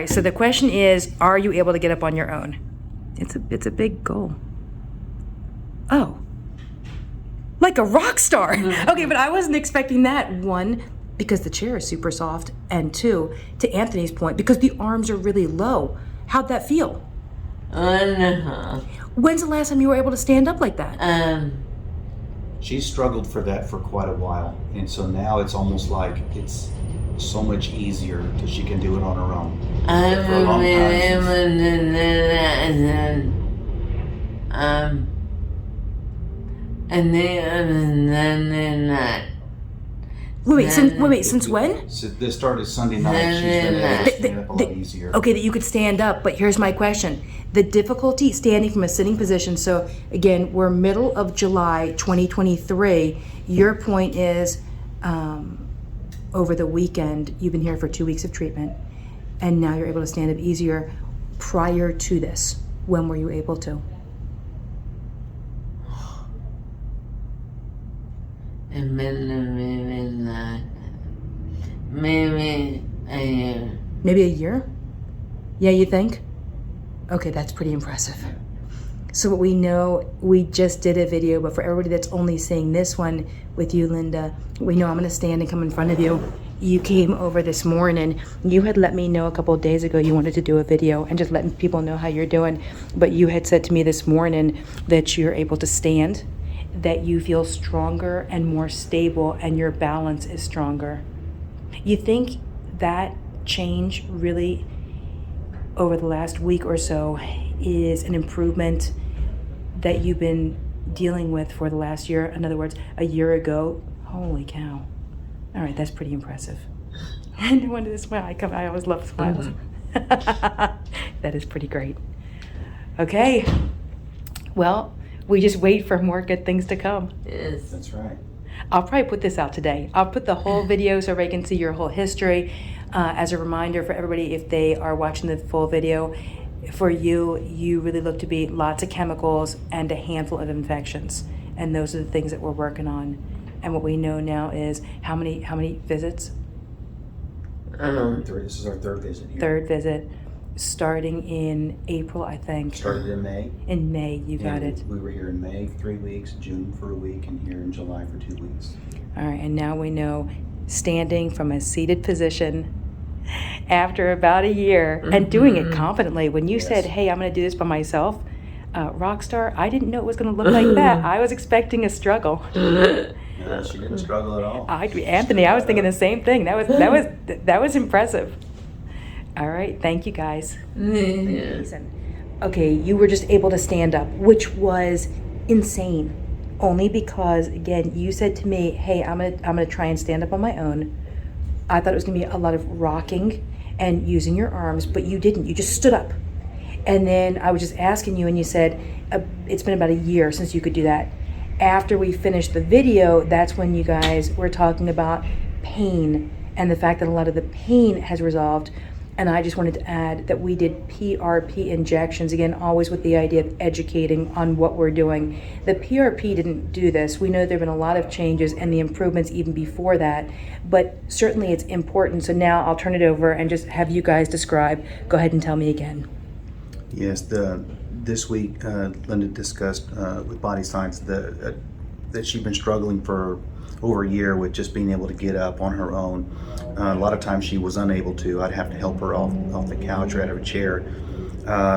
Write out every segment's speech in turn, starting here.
So the question is, are you able to get up on your own? It's a big goal. Oh, like a rock star. Okay, but I wasn't expecting that. One, because the chair is super soft, and two, to Anthony's point, because the arms are really low. How'd that feel? When's the last time you were able to stand up like that? She struggled for that for quite a while, and so now it's almost like it's so much easier that she can do it on her own. For a long time, Wait, since when? So this started Sunday night. She's been able to stand up a lot easier. Okay, that you could stand up, but here's my question. The difficulty standing from a sitting position, so again, we're middle of July 2023. Your point is, over the weekend, you've been here for 2 weeks of treatment, and now you're able to stand up easier. Prior to this, when were you able to? Maybe a year. Maybe a year? Yeah, you think? Okay, that's pretty impressive. So what we know, we just did a video, but for everybody that's only seeing this one with you, Linda, we know I'm gonna stand and come in front of you. You came over this morning. You had let me know a couple of days ago you wanted to do a video and just letting people know how you're doing. But you had said to me this morning that you're able to stand, that you feel stronger and more stable, and your balance is stronger. You think that change really over the last week or so is an improvement that you've been dealing with for the last year? In other words, a year ago, holy cow. All right, that's pretty impressive. And no wonder this smile, I always love smiles. That is pretty great. Okay, well, we just wait for more good things to come. Yes. That's right. I'll probably put this out today. I'll put the whole video so everybody can see your whole history. As a reminder for everybody, if they are watching the full video, for you really look to be lots of chemicals and a handful of infections. And those are the things that we're working on. And what we know now is how many visits? This is our third visit here. Third visit, starting in April, I think. Started in May. In May, you got it. We were here in May 3 weeks, June for a week, and here in July for 2 weeks. All right, and now we know standing from a seated position after about a year and doing it confidently. When you said, hey, I'm going to do this by myself, Rockstar, I didn't know it was going to look like that. I was expecting a struggle. No, she didn't struggle at all. Anthony, I was thinking the same thing. That was impressive. All right, thank you guys. Okay, you were just able to stand up, which was insane. Only because, again, you said to me, hey, I'm gonna try and stand up on my own. I thought it was gonna be a lot of rocking and using your arms, but you didn't. You just stood up. And then I was just asking you, and you said, it's been about a year since you could do that. After we finished the video, that's when you guys were talking about pain and the fact that a lot of the pain has resolved. And I just wanted to add that we did PRP injections, again, always with the idea of educating on what we're doing. The PRP didn't do this. We know there have been a lot of changes and the improvements even before that, but certainly it's important. So now I'll turn it over and just have you guys describe. Go ahead and tell me again. Yes, this week Linda discussed with BodyScience that she'd been struggling for over a year with just being able to get up on her own. A lot of times she was unable to. I'd have to help her off the couch or out of a chair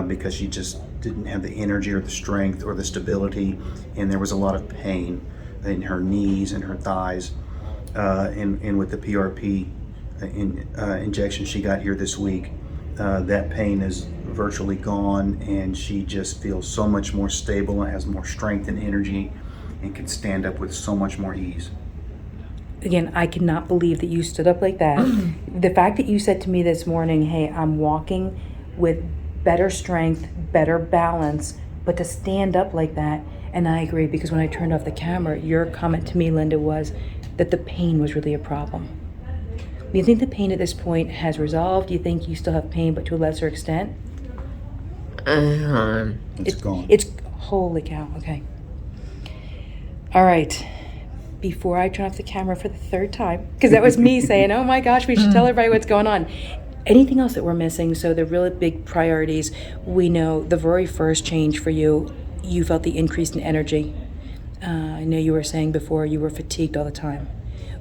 because she just didn't have the energy or the strength or the stability, and there was a lot of pain in her knees and her thighs. And with the PRP injection she got here this week, that pain is virtually gone, and she just feels so much more stable and has more strength and energy and can stand up with so much more ease. Again, I cannot believe that you stood up like that. The fact that you said to me this morning, hey, I'm walking with better strength, better balance, but to stand up like that, and I agree, because when I turned off the camera, your comment to me, Linda, was that the pain was really a problem. Do you think the pain at this point has resolved? Do you think you still have pain, but to a lesser extent? It's gone. It's, holy cow, okay. All right. Before I turn off the camera for the third time, because that was me saying, oh my gosh, we should tell everybody what's going on. Anything else that we're missing? So the really big priorities, we know the very first change for you, you felt the increase in energy. I know you were saying before you were fatigued all the time.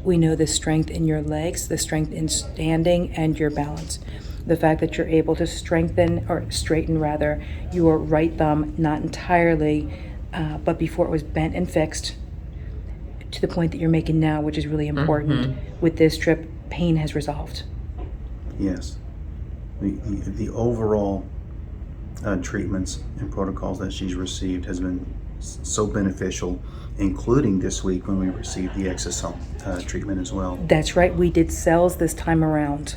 We know the strength in your legs, the strength in standing, and your balance. The fact that you're able to strengthen, or straighten rather, your right thumb, not entirely, but before it was bent and fixed, to the point that you're making now, which is really important. With this trip, pain has resolved. Yes. The overall treatments and protocols that she's received has been so beneficial, including this week when we received the exosome treatment as well. That's right. We did cells this time around.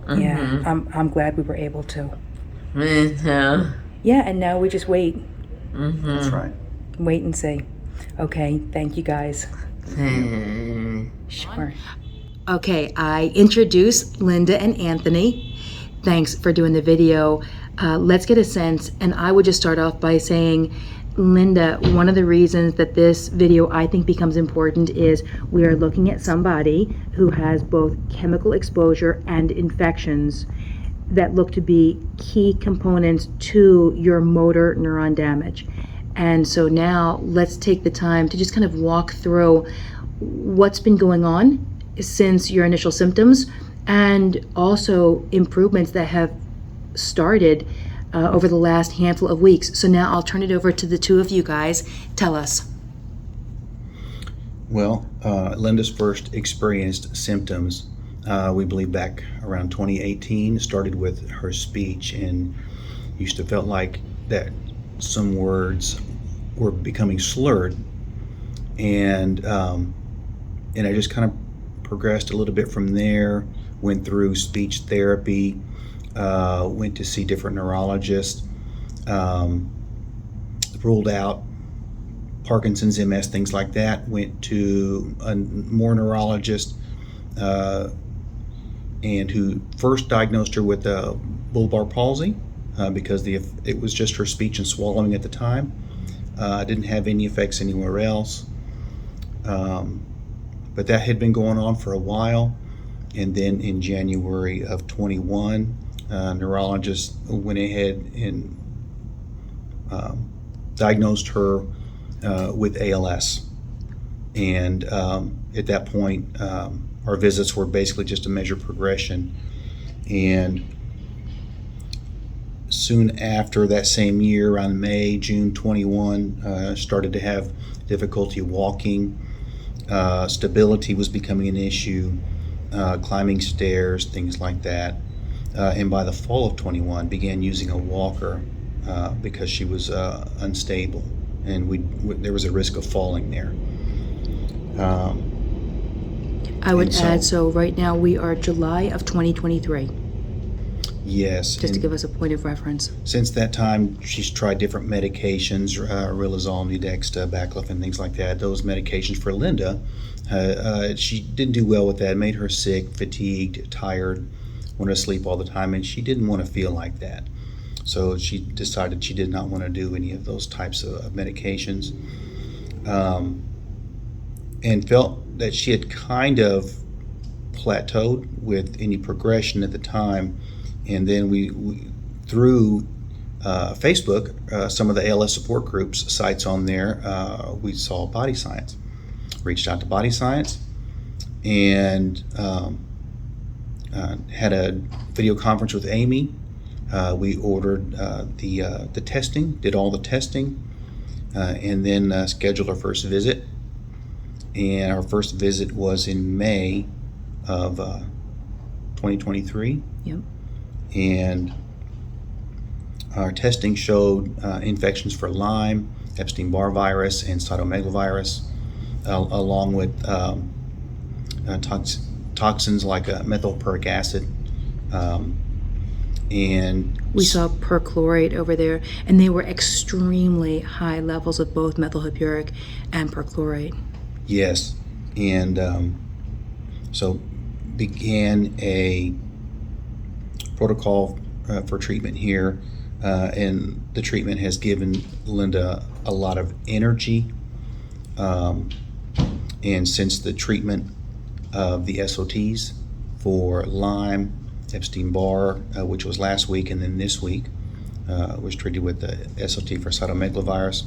Yeah, I'm glad we were able to. Me too. Yeah, and now we just wait. That's right. Wait and see. Okay, thank you guys. Sure. Okay, I introduced Linda and Anthony. Thanks for doing the video. Let's get a sense, and I would just start off by saying, Linda, one of the reasons that this video I think becomes important is we are looking at somebody who has both chemical exposure and infections that look to be key components to your motor neuron damage. And so now let's take the time to just kind of walk through what's been going on since your initial symptoms, and also improvements that have started over the last handful of weeks. So now I'll turn it over to the two of you guys. Tell us. Well, Linda's first experienced symptoms, we believe back around 2018, started with her speech, and used to felt like that some words were becoming slurred, and I just kind of progressed a little bit from there. Went through speech therapy, went to see different neurologists, ruled out Parkinson's, MS, things like that. Went to a more neurologist, and who first diagnosed her with bulbar palsy, because it was just her speech and swallowing at the time. Didn't have any effects anywhere else. But that had been going on for a while. And then in January of 21, neurologist went ahead and diagnosed her with ALS. And at that point, our visits were basically just to measure progression. And soon after that same year, around May, June 21, started to have difficulty walking. Stability was becoming an issue, climbing stairs, things like that. And by the fall of 21, began using a walker because she was unstable, and there was a risk of falling there. I would add, so right now we are July of 2023. Yes. Just to give us a point of reference. Since that time, she's tried different medications, Riluzole, Nuedexta, Baclofen, and things like that. Those medications for Linda, she didn't do well with that. It made her sick, fatigued, tired, wanted to sleep all the time, and she didn't want to feel like that. So she decided she did not want to do any of those types of medications, and felt that she had kind of plateaued with any progression at the time. And then we through Facebook, some of the ALS support groups sites on there, we saw BodyScience. Reached out to BodyScience, and had a video conference with Amy. We ordered the testing, did all the testing, and then scheduled our first visit. And our first visit was in May of 2023. Yep. And our testing showed infections for Lyme, Epstein-Barr virus, and cytomegalovirus, along with toxins like methylperic acid. And we saw perchlorate over there, and they were extremely high levels of both methylperic and perchlorate. Yes, and so began a protocol for treatment here, and the treatment has given Linda a lot of energy, and since the treatment of the SOTs for Lyme Epstein-Barr, which was last week, and then this week was treated with the SOT for cytomegalovirus.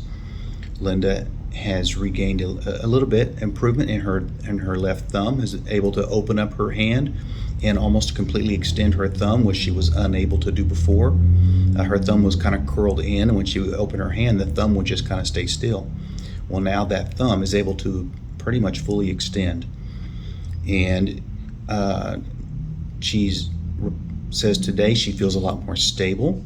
Linda has regained a little bit improvement in her left thumb, is able to open up her hand and almost completely extend her thumb, which she was unable to do before. Her thumb was kind of curled in, and when she would open her hand, the thumb would just kind of stay still. Well, now that thumb is able to pretty much fully extend, and she says today she feels a lot more stable,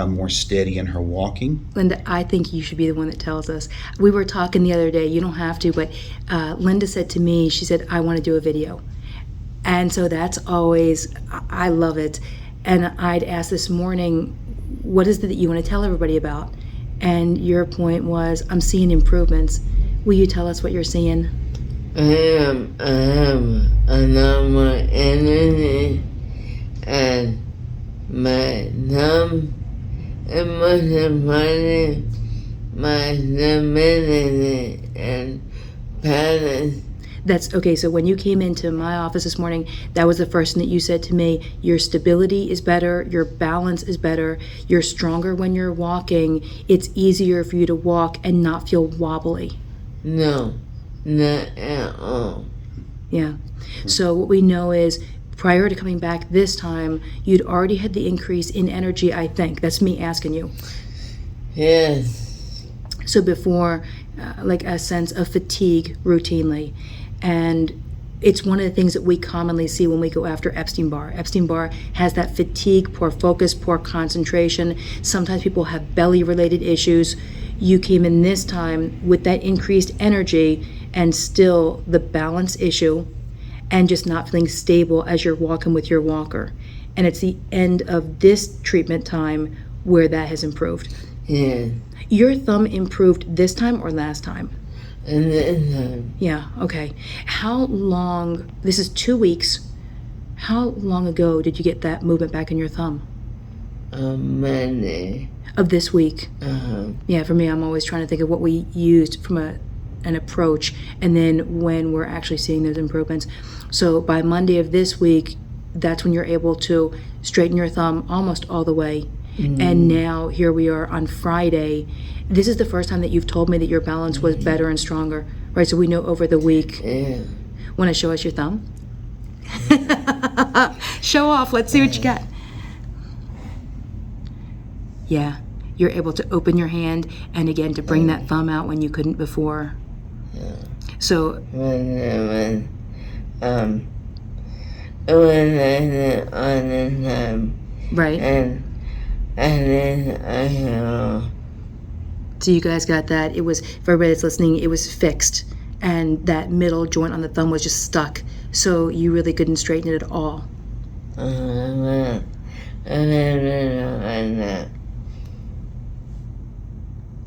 more steady in her walking. Linda, I think you should be the one that tells us. We were talking the other day, you don't have to, but Linda said to me, she said, I want to do a video. And so that's always, I love it. And I'd asked this morning, what is it that you want to tell everybody about? And your point was, I'm seeing improvements. Will you tell us what you're seeing? I have a lot more energy, and my thumb, and most importantly, my stability and balance. That's okay. So when you came into my office this morning, that was the first thing that you said to me. Your stability is better. Your balance is better. You're stronger when you're walking. It's easier for you to walk and not feel wobbly. No, not at all. Yeah. So what we know is prior to coming back this time, you'd already had the increase in energy, I think. That's me asking you. Yes. So before, like a sense of fatigue routinely. And it's one of the things that we commonly see when we go after Epstein-Barr. Epstein-Barr has that fatigue, poor focus, poor concentration. Sometimes people have belly-related issues. You came in this time with that increased energy and still the balance issue and just not feeling stable as you're walking with your walker. And it's the end of this treatment time where that has improved. Yeah. Your thumb improved this time or last time? And then Yeah, okay. How long, this is 2 weeks, how long ago did you get that movement back in your thumb? Monday. Of this week? Uh-huh. Yeah, for me, I'm always trying to think of what we used from an approach and then when we're actually seeing those improvements. So by Monday of this week, that's when you're able to straighten your thumb almost all the way. And now here we are on Friday. This is the first time that you've told me that your balance was better and stronger, right? So we know over the week. Yeah. Want to show us your thumb? Show off. Let's see what you got. Yeah, you're able to open your hand and again to bring that thumb out when you couldn't before. Yeah. So When it was on the time, right. and then I So you guys got that. It was, for everybody that's listening, it was fixed. And that middle joint on the thumb was just stuck. So you really couldn't straighten it at all.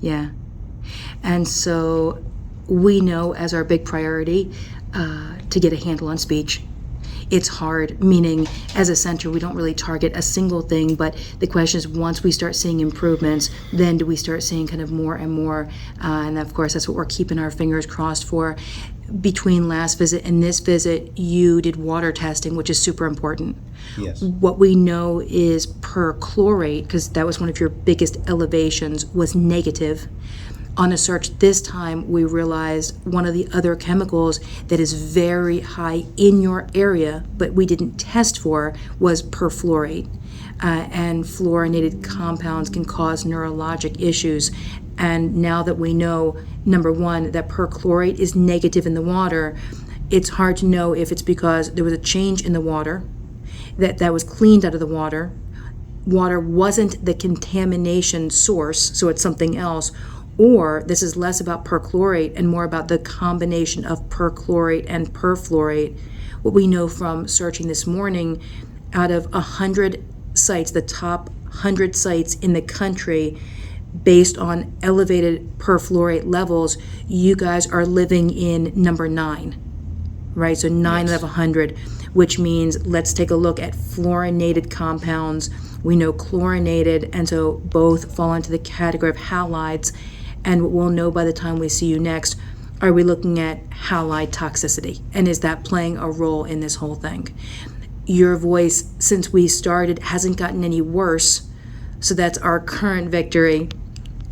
Yeah. And so we know as our big priority to get a handle on speech. It's hard, meaning as a center, we don't really target a single thing, but the question is once we start seeing improvements, then do we start seeing kind of more and more? And of course, that's what we're keeping our fingers crossed for. Between last visit and this visit, you did water testing, which is super important. Yes. What we know is perchlorate, because that was one of your biggest elevations, was negative. On a search this time, we realized one of the other chemicals that is very high in your area, but we didn't test for, was perfluorate. And fluorinated compounds can cause neurologic issues. And now that we know, number one, that perchlorate is negative in the water, it's hard to know if it's because there was a change in the water, that was cleaned out of the water. Water wasn't the contamination source, so it's something else. Or this is less about perchlorate and more about the combination of perchlorate and perfluorate. What we know from searching this morning, out of 100 sites, the top 100 sites in the country, based on elevated perfluorate levels, you guys are living in number 9, right? So 9 out of 100, which means let's take a look at fluorinated compounds. We know chlorinated, and so both fall into the category of halides. And what we'll know by the time we see you next, are we looking at halide toxicity? And is that playing a role in this whole thing? your voice, since we started, hasn't gotten any worse. So that's our current victory.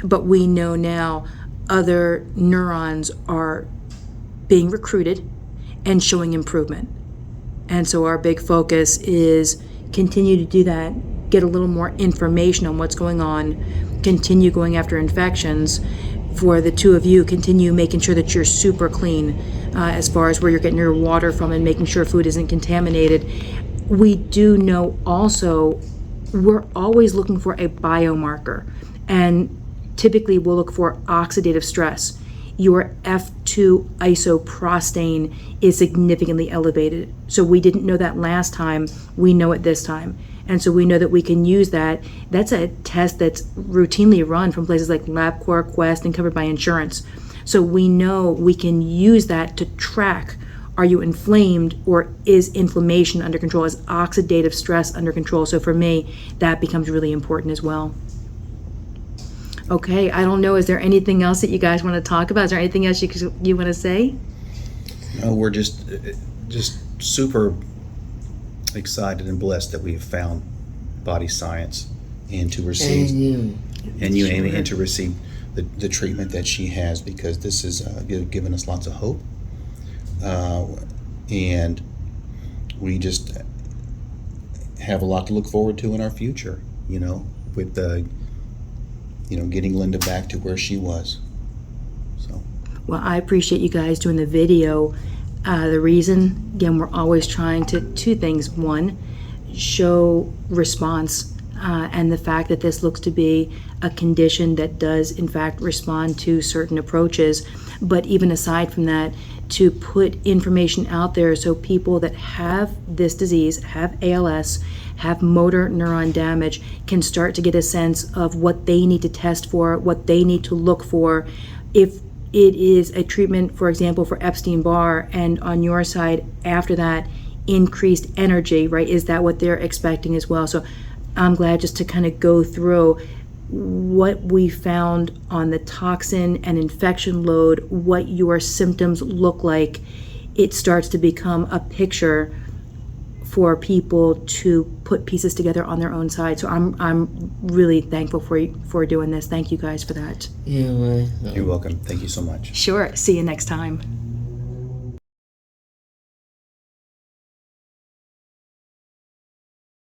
But we know now other neurons are being recruited and showing improvement. And so our big focus is continue to do that, get a little more information on what's going on, continue going after infections. For the two of you, continue making sure that you're super clean as far as where you're getting your water from and making sure food isn't contaminated. We do know also we're always looking for a biomarker, and typically we'll look for oxidative stress. Your F2 isoprostane is significantly elevated. So we didn't know that last time, we know it this time. And so we know that we can use that. That's a test that's routinely run from places like LabCorp, Quest, and covered by insurance. So we know we can use that to track, are you inflamed or is inflammation under control? Is oxidative stress under control? So for me, that becomes really important as well. Okay, I don't know, is there anything else that you guys want to talk about? Is there anything else you want to say? No, we're just super excited and blessed that we have found BodyScience and to receive And you Amy, and to receive the treatment that she has, because this has given us lots of hope, and we just have a lot to look forward to in our future, with getting Linda back to where she was. So Well, I appreciate you guys doing the video. The reason, again, we're always trying to two things. One, show response and the fact that this looks to be a condition that does in fact respond to certain approaches. But even aside from that, to put information out there so people that have this disease, have ALS, have motor neuron damage, can start to get a sense of what they need to test for, what they need to look for. If it is a treatment, for example, for Epstein-Barr, and on your side, after that, increased energy, right? Is that what they're expecting as well? So I'm glad just to kind of go through what we found on the toxin and infection load, what your symptoms look like. It starts to become a picture for people to put pieces together on their own side. So I'm really thankful for doing this. Thank you guys for that. You're welcome. you're welcome. Thank you so much. Sure. See you next time.